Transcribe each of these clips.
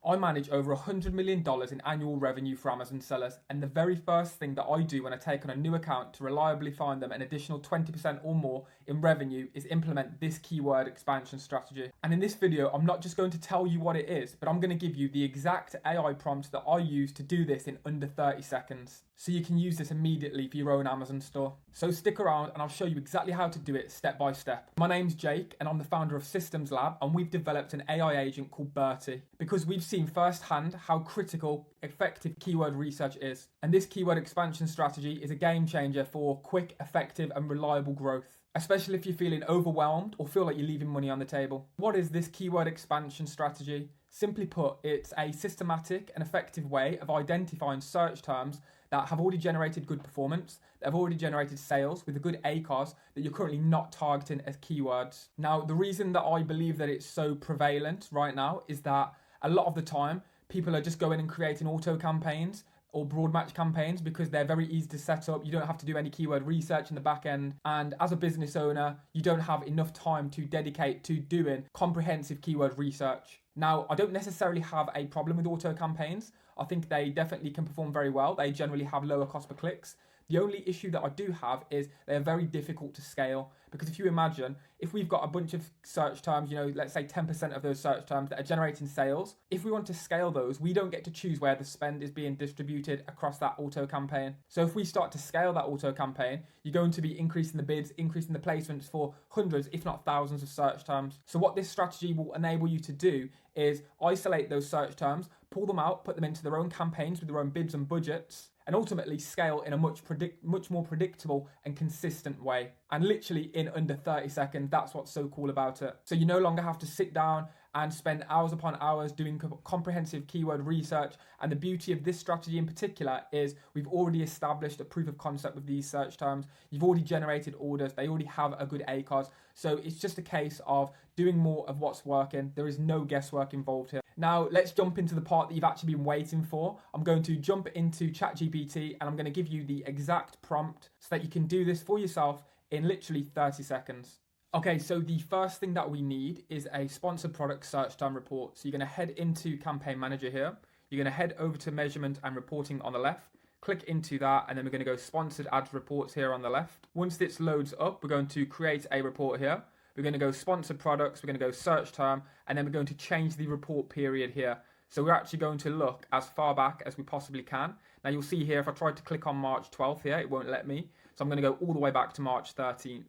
I manage over $100 million in annual revenue for Amazon sellers, and the very first thing that I do when I take on a new account to reliably find them an additional 20% or more in revenue is implement this keyword expansion strategy. And in this video, I'm not just going to tell you what it is, but I'm going to give you the exact AI prompt that I use to do this in under 30 seconds. So you can use this immediately for your own Amazon store. So stick around and I'll show you exactly how to do it step by step. My name's Jake and I'm the founder of Systems Lab, and we've developed an AI agent called Berty because we've seen firsthand how critical effective keyword research is. And this keyword expansion strategy is a game changer for quick, effective and reliable growth, especially if you're feeling overwhelmed or feel like you're leaving money on the table. What is this keyword expansion strategy? Simply put, it's a systematic and effective way of identifying search terms that have already generated good performance, that have already generated sales with a good ACOS that you're currently not targeting as keywords. Now, the reason that I believe that it's so prevalent right now is that a lot of the time, people are just going and creating auto campaigns or broad match campaigns because they're very easy to set up. You don't have to do any keyword research in the back end. And as a business owner, you don't have enough time to dedicate to doing comprehensive keyword research. Now, I don't necessarily have a problem with auto campaigns. I think they definitely can perform very well. They generally have lower cost per clicks. The only issue that I do have is they're very difficult to scale, because if you imagine, if we've got a bunch of search terms, let's say 10% of those search terms that are generating sales, if we want to scale those, we don't get to choose where the spend is being distributed across that auto campaign. So if we start to scale that auto campaign, you're going to be increasing the bids, increasing the placements for hundreds, if not thousands of search terms. So what this strategy will enable you to do is isolate those search terms, pull them out, put them into their own campaigns with their own bids and budgets, and ultimately scale in a much more predictable and consistent way. And literally in under 30 seconds, that's what's so cool about it. So you no longer have to sit down and spend hours upon hours doing comprehensive keyword research. And the beauty of this strategy in particular is we've already established a proof of concept with these search terms. You've already generated orders. They already have a good ACOS. So it's just a case of doing more of what's working. There is no guesswork involved here. Now, let's jump into the part that you've actually been waiting for. I'm going to jump into ChatGPT and I'm going to give you the exact prompt so that you can do this for yourself in literally 30 seconds. Okay, so the first thing that we need is a sponsored product search term report. So you're going to head into Campaign Manager here. You're going to head over to Measurement and Reporting on the left. Click into that, and then we're going to go Sponsored Ads Reports here on the left. Once this loads up, we're going to create a report here. We're going to go Sponsored Products, we're going to go Search Term, and then we're going to change the report period here. So we're actually going to look as far back as we possibly can. Now you'll see here, if I try to click on March 12th here, it won't let me. So I'm going to go all the way back to March 13th.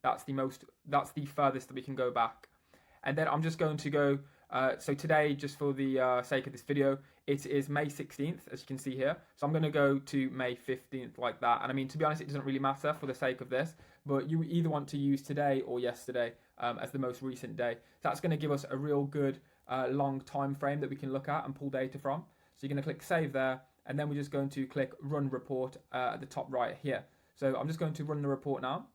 That's the furthest that we can go back. And then I'm just going to go, so today, just for the sake of this video, it is May 16th, as you can see here. So I'm going to go to May 15th like that. And I mean, to be honest, it doesn't really matter for the sake of this, but you either want to use today or yesterday as the most recent day. So that's going to give us a real good long time frame that we can look at and pull data from. So you're going to click Save there, and then we're just going to click Run Report at the top right here. So I'm just going to run the report now.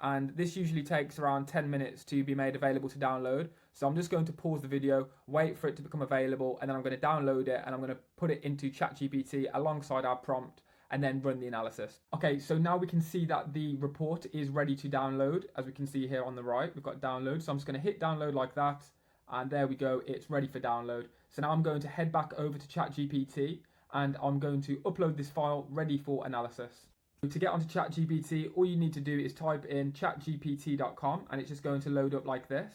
And this usually takes around 10 minutes to be made available to download. So I'm just going to pause the video, wait for it to become available, and then I'm going to download it and I'm going to put it into ChatGPT alongside our prompt and then run the analysis. Okay, so now we can see that the report is ready to download. As we can see here on the right, we've got download. So I'm just going to hit download like that. And there we go, it's ready for download. So now I'm going to head back over to ChatGPT and I'm going to upload this file ready for analysis. To get onto ChatGPT, all you need to do is type in chatgpt.com and it's just going to load up like this.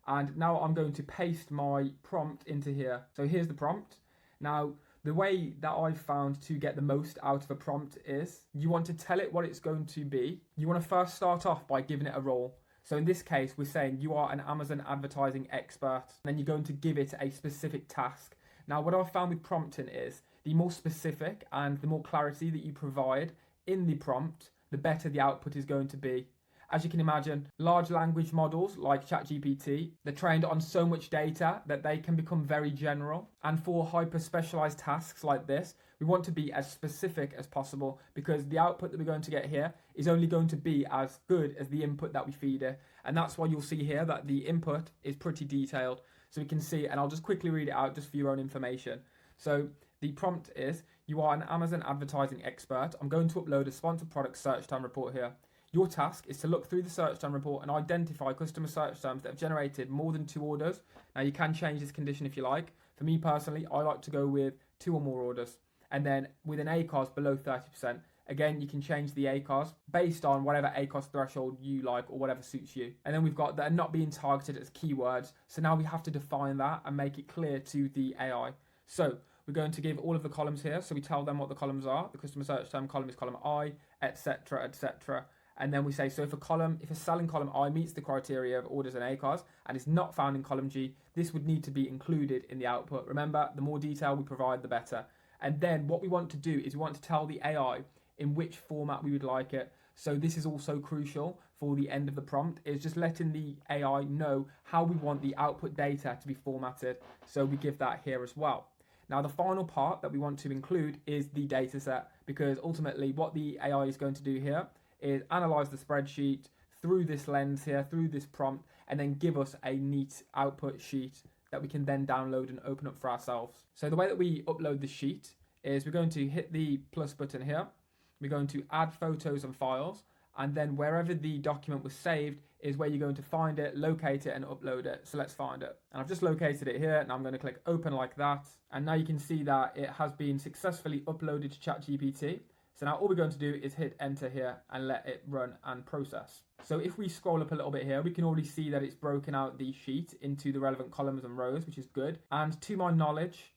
And now I'm going to paste my prompt into here. So here's the prompt. Now, the way that I've found to get the most out of a prompt is you want to tell it what it's going to be. You want to first start off by giving it a role. So in this case, we're saying you are an Amazon advertising expert. And then you're going to give it a specific task. Now, what I've found with prompting is the more specific and the more clarity that you provide in the prompt, the better the output is going to be. As you can imagine, large language models like ChatGPT, they're trained on so much data that they can become very general. And for hyper specialized tasks like this, we want to be as specific as possible because the output that we're going to get here is only going to be as good as the input that we feed it. And that's why you'll see here that the input is pretty detailed. So we can see, and I'll just quickly read it out just for your own information. So the prompt is, you are an Amazon advertising expert. I'm going to upload a sponsored product search term report here. Your task is to look through the search term report and identify customer search terms that have generated more than 2 orders. Now you can change this condition if you like, For me personally, I like to go with 2 or more orders. And then with an ACOS below 30%, again, you can change the ACOS based on whatever ACOS threshold you like or whatever suits you. And then we've got that are not being targeted as keywords. So now we have to define that and make it clear to the AI. So we're going to give all of the columns here. So we tell them what the columns are. The customer search term column is column I, etc., etc. And then we say, so if a selling column I meets the criteria of orders and ACOS and is not found in column G, this would need to be included in the output. Remember, the more detail we provide, the better. And then what we want to do is we want to tell the AI in which format we would like it. So this is also crucial for the end of the prompt, is just letting the AI know how we want the output data to be formatted. So we give that here as well. Now, the final part that we want to include is the data set, because ultimately what the AI is going to do here is analyze the spreadsheet through this lens here, through this prompt, and then give us a neat output sheet that we can then download and open up for ourselves. So the way that we upload the sheet is we're going to hit the plus button here. We're going to add photos and files, and then wherever the document was saved is where you're going to find it, locate it, and upload it. So let's find it. And I've just located it here. Now I'm going to click open like that. And now you can see that it has been successfully uploaded to ChatGPT. So now all we're going to do is hit enter here and let it run and process. So if we scroll up a little bit here, we can already see that it's broken out the sheet into the relevant columns and rows, which is good. And to my knowledge,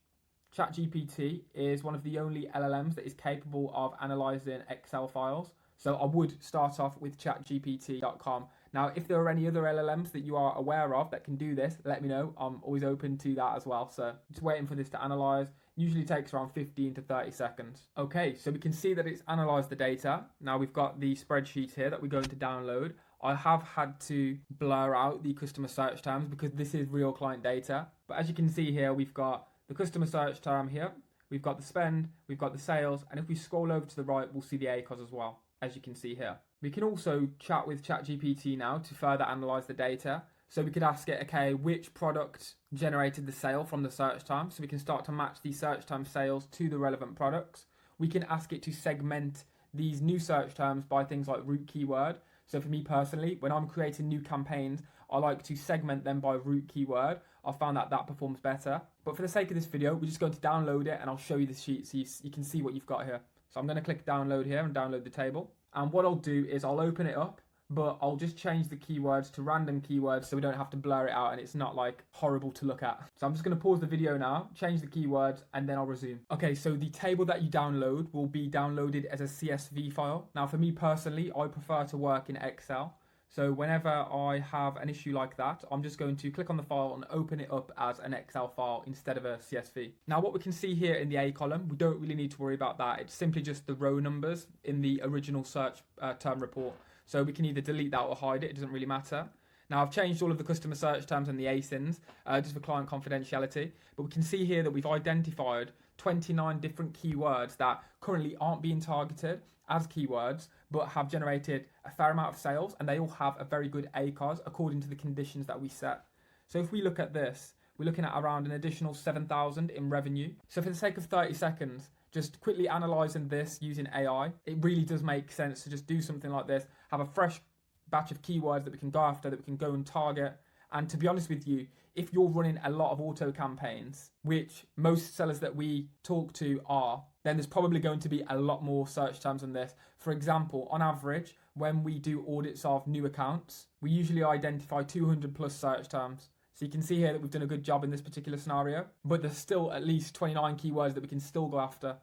ChatGPT is one of the only LLMs that is capable of analyzing Excel files. So I would start off with chatgpt.com. Now, if there are any other LLMs that you are aware of that can do this, let me know. I'm always open to that as well. So just waiting for this to analyze. Usually takes around 15 to 30 seconds. Okay, so we can see that it's analyzed the data. Now we've got the spreadsheet here that we're going to download. I have had to blur out the customer search terms because this is real client data. But as you can see here, we've got the customer search term here. We've got the spend, we've got the sales, and if we scroll over to the right, we'll see the ACOS as well, as you can see here. We can also chat with ChatGPT now to further analyze the data. So we could ask it, okay, which product generated the sale from the search term? So we can start to match the search term sales to the relevant products. We can ask it to segment these new search terms by things like root keyword. So for me personally, when I'm creating new campaigns, I like to segment them by root keyword. I found that performs better. But for the sake of this video, we're just going to download it and I'll show you the sheet so you can see what you've got here. So I'm going to click download here and download the table. And what I'll do is I'll open it up, but I'll just change the keywords to random keywords so we don't have to blur it out and it's not like horrible to look at. So I'm just going to pause the video now, change the keywords, and then I'll resume. Okay, so the table that you download will be downloaded as a CSV file. Now for me personally, I prefer to work in Excel. So whenever I have an issue like that, I'm just going to click on the file and open it up as an Excel file instead of a CSV. Now what we can see here in the A column, we don't really need to worry about that. It's simply just the row numbers in the original search term report. So we can either delete that or hide it. It doesn't really matter. Now I've changed all of the customer search terms and the ASINs just for client confidentiality. But we can see here that we've identified 29 different keywords that currently aren't being targeted as keywords, but have generated a fair amount of sales, and they all have a very good ACOS according to the conditions that we set. So if we look at this, we're looking at around an additional 7,000 in revenue. So for the sake of 30 seconds, just quickly analysing this using AI, it really does make sense to just do something like this, have a fresh batch of keywords that we can go after, that we can go and target. And to be honest with you, if you're running a lot of auto campaigns, which most sellers that we talk to are, then there's probably going to be a lot more search terms than this. For example, on average, when we do audits of new accounts, we usually identify 200 plus search terms. So you can see here that we've done a good job in this particular scenario, but there's still at least 29 keywords that we can still go after.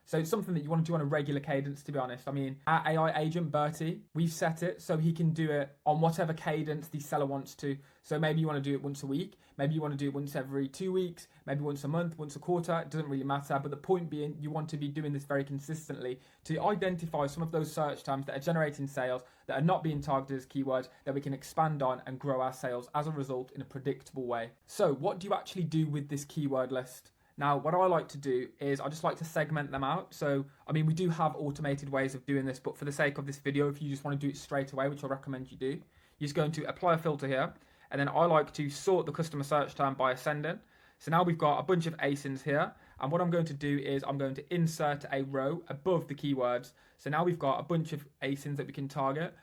So it's something that you want to do on a regular cadence, to be honest. I mean, our AI agent, Berty, we've set it so he can do it on whatever cadence the seller wants to. So maybe you want to do it once a week. Maybe you want to do it once every 2 weeks, maybe once a month, once a quarter. It doesn't really matter. But the point being, you want to be doing this very consistently to identify some of those search terms that are generating sales, that are not being targeted as keywords, that we can expand on and grow our sales as a result in a predictable way. So what do you actually do with this keyword list? Now, what I like to do is I just like to segment them out. So, I mean, we do have automated ways of doing this, but for the sake of this video, if you just want to do it straight away, which I recommend you do, you're just going to apply a filter here. And then I like to sort the customer search term by ascending. So now we've got a bunch of ASINs here. And what I'm going to do is I'm going to insert a row above the keywords. So now we've got a bunch of ASINs that we can target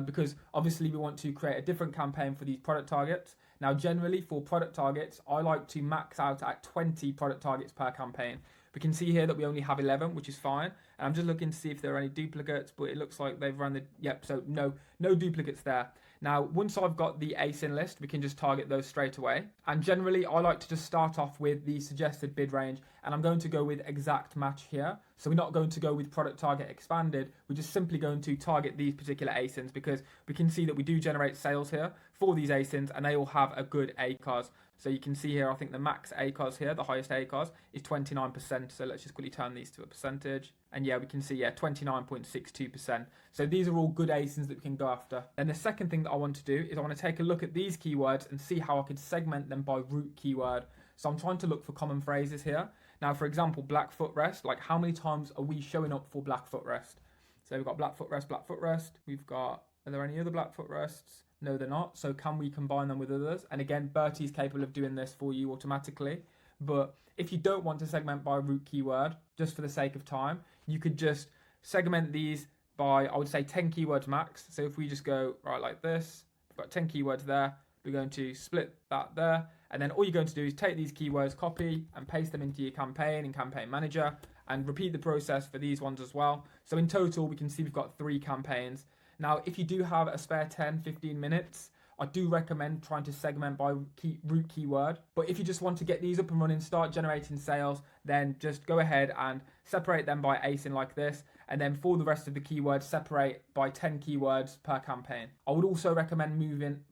because obviously we want to create a different campaign for these product targets. Now, generally for product targets, I like to max out at 20 product targets per campaign. We can see here that we only have 11, which is fine. And I'm just looking to see if there are any duplicates, but it looks like they've run the, yep, so no duplicates there. Now, once I've got the ASIN list, we can just target those straight away. And generally, I like to just start off with the suggested bid range, and I'm going to go with exact match here. So we're not going to go with product target expanded. We're just simply going to target these particular ASINs because we can see that we do generate sales here for these ASINs, and they all have a good ACOS. So you can see here, I think the max ACOS here, the highest ACOS, is 29%. So let's just quickly turn these to a percentage. And yeah, we can see, 29.62%. So these are all good ASINs that we can go after. And the second thing that I want to do is I want to take a look at these keywords and see how I could segment them by root keyword. So I'm trying to look for common phrases here. Now, for example, black footrest, like how many times are we showing up for black footrest? So we've got black footrest, black footrest. We've got, are there any other black footrests? No, they're not. So can we combine them with others? And again, Berty is capable of doing this for you automatically. But if you don't want to segment by root keyword, just for the sake of time, you could just segment these by, I would say, 10 keywords max. So if we just go right like this, we've got 10 keywords there. We're going to split that there. And then all you're going to do is take these keywords, copy and paste them into your campaign in Campaign Manager, and repeat the process for these ones as well. So in total, we can see we've got 3 campaigns. Now, if you do have a spare 10, 15 minutes, I do recommend trying to segment by root keyword. But if you just want to get these up and running, start generating sales, then just go ahead and separate them by ASIN like this. And then for the rest of the keywords, separate by 10 keywords per campaign. I would also recommend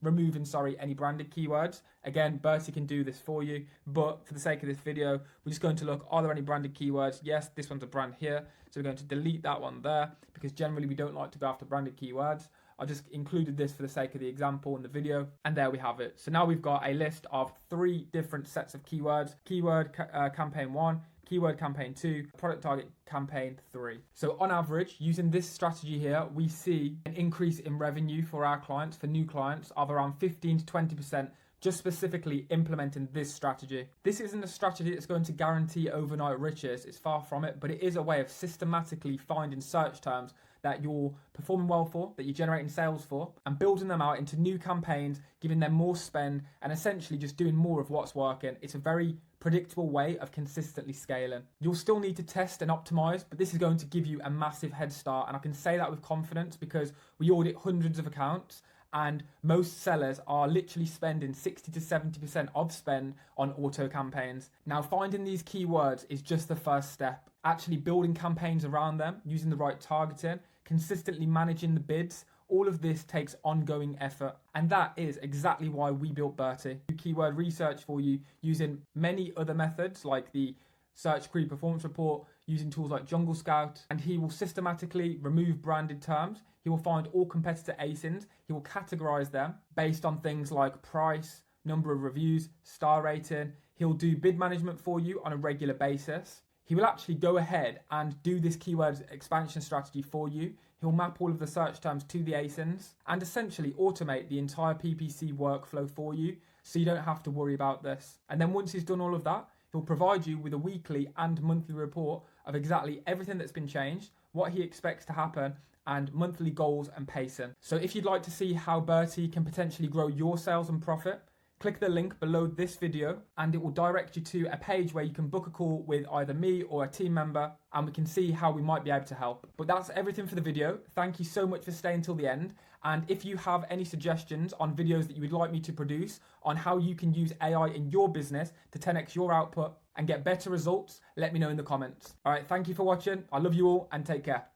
removing any branded keywords. Again, Berty can do this for you. But for the sake of this video, we're just going to look, are there any branded keywords? Yes, this one's a brand here. So we're going to delete that one there because generally we don't like to go after branded keywords. I just included this for the sake of the example in the video, and there we have it. So now we've got a list of 3 different sets of keywords: keyword campaign 1, keyword campaign 2, product target campaign 3. So on average, using this strategy here, we see an increase in revenue for our clients, for new clients, of around 15 to 20%. Just specifically implementing this strategy. This isn't a strategy that's going to guarantee overnight riches. It's far from it, but it is a way of systematically finding search terms that you're performing well for, that you're generating sales for, and building them out into new campaigns, giving them more spend, and essentially just doing more of what's working. It's a very predictable way of consistently scaling. You'll still need to test and optimize, but this is going to give you a massive head start. And I can say that with confidence because we audit hundreds of accounts, and most sellers are literally spending 60 to 70% of spend on auto campaigns. Now, finding these keywords is just the first step. Actually building campaigns around them, using the right targeting, consistently managing the bids, all of this takes ongoing effort. And that is exactly why we built Berty. Do keyword research for you using many other methods like the Search Query Performance Report, using tools like Jungle Scout, and he will systematically remove branded terms. He will find all competitor ASINs. He will categorize them based on things like price, number of reviews, star rating. He'll do bid management for you on a regular basis. He will actually go ahead and do this keyword expansion strategy for you. He'll map all of the search terms to the ASINs and essentially automate the entire PPC workflow for you so you don't have to worry about this. And then once he's done all of that, he'll provide you with a weekly and monthly report of exactly everything that's been changed, what he expects to happen, and monthly goals and pacing. So if you'd like to see how Berty can potentially grow your sales and profit, click the link below this video and it will direct you to a page where you can book a call with either me or a team member and we can see how we might be able to help. But that's everything for the video. Thank you so much for staying till the end. And if you have any suggestions on videos that you would like me to produce on how you can use AI in your business to 10x your output and get better results, let me know in the comments. All right, thank you for watching. I love you all and take care.